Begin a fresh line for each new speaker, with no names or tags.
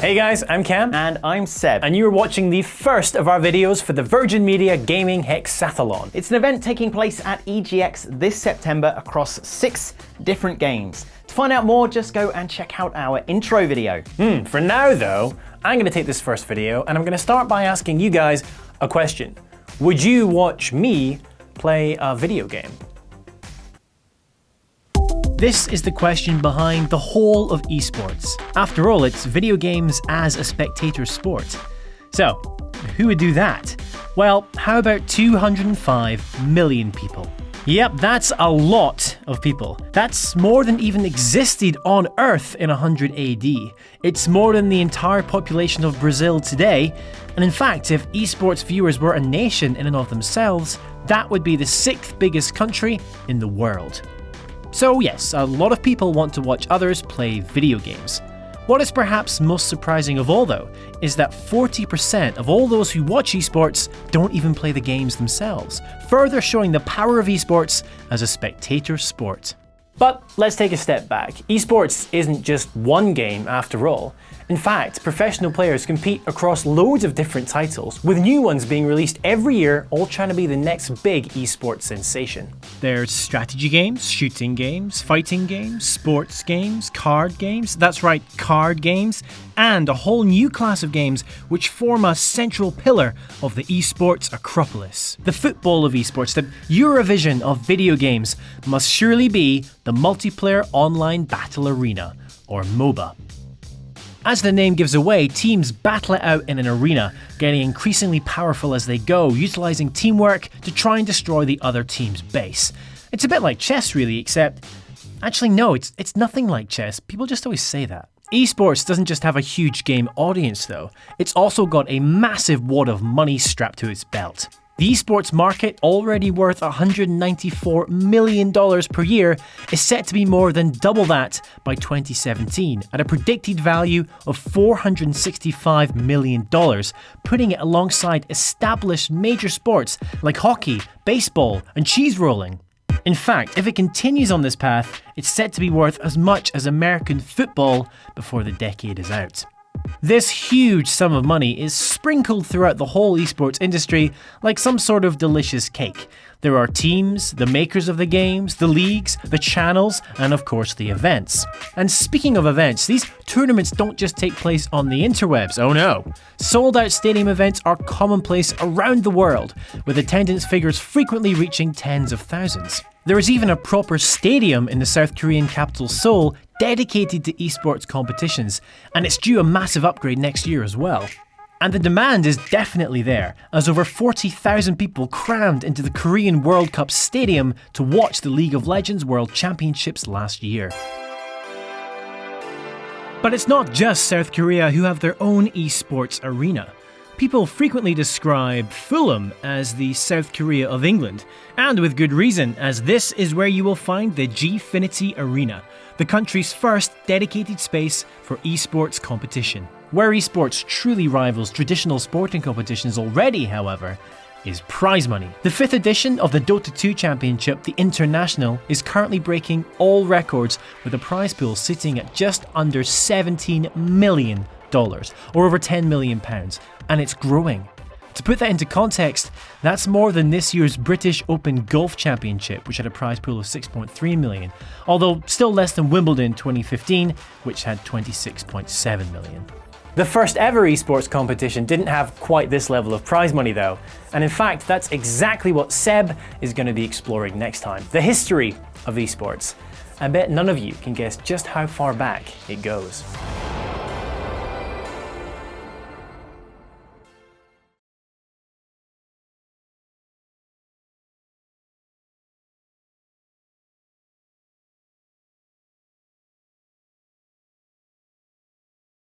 Hey guys, I'm Cam.
And I'm Seb.
And you're watching the first of our videos for the Virgin Media Gaming Hexathlon.
It's an event taking place at EGX this September across 6 different games. To find out more, just go and check out our intro video.
For now though, I'm going to take this first video and I'm going to start by asking you guys a question. Would you watch me play a video game?
This is the question behind the whole of esports. After all, it's video games as a spectator sport. So, who would do that? Well, how about 205 million people? Yep, that's a lot of people. That's more than even existed on Earth in 100 AD. It's more than the entire population of Brazil today. And in fact, if esports viewers were a nation in and of themselves, that would be the 6th biggest country in the world. So yes, a lot of people want to watch others play video games. What is perhaps most surprising of all though, is that 40% of all those who watch esports don't even play the games themselves, further showing the power of esports as a spectator sport.
But let's take a step back. Esports isn't just one game after all. In fact, professional players compete across loads of different titles, with new ones being released every year, all trying to be the next big esports sensation.
There's strategy games, shooting games, fighting games, sports games, card games, that's right, card games, and a whole new class of games which form a central pillar of the esports acropolis. The football of esports, the Eurovision of video games, must surely be the multiplayer online battle arena, or MOBA. As the name gives away, teams battle it out in an arena, getting increasingly powerful as they go, utilising teamwork to try and destroy the other team's base. It's a bit like chess really, except... Actually no, it's nothing like chess, people just always say that. Esports doesn't just have a huge game audience though, it's also got a massive wad of money strapped to its belt. The esports market, already worth $194 million per year, is set to be more than double that by 2017, at a predicted value of $465 million, putting it alongside established major sports like hockey, baseball, and cheese rolling. In fact, if it continues on this path, it's set to be worth as much as American football before the decade is out. This huge sum of money is sprinkled throughout the whole esports industry like some sort of delicious cake. There are teams, the makers of the games, the leagues, the channels, and of course the events. And speaking of events, these tournaments don't just take place on the interwebs, oh no. Sold-out stadium events are commonplace around the world, with attendance figures frequently reaching tens of thousands. There is even a proper stadium in the South Korean capital Seoul dedicated to esports competitions, and it's due a massive upgrade next year as well. And the demand is definitely there, as over 40,000 people crammed into the Korean World Cup stadium to watch the League of Legends World Championships last year. But it's not just South Korea who have their own esports arena. People frequently describe Fulham as the South Korea of England, and with good reason, as this is where you will find the Gfinity Arena, the country's first dedicated space for esports competition. Where esports truly rivals traditional sporting competitions already, however, is prize money. The 5th edition of the Dota 2 Championship, the International, is currently breaking all records, with a prize pool sitting at just under $17 million, or over £10 million, and it's growing. To put that into context, that's more than this year's British Open Golf Championship, which had a prize pool of 6.3 million, although still less than Wimbledon 2015, which had 26.7 million.
The first ever esports competition didn't have quite this level of prize money though, and in fact that's exactly what Seb is going to be exploring next time, the history of esports. I bet none of you can guess just how far back it goes.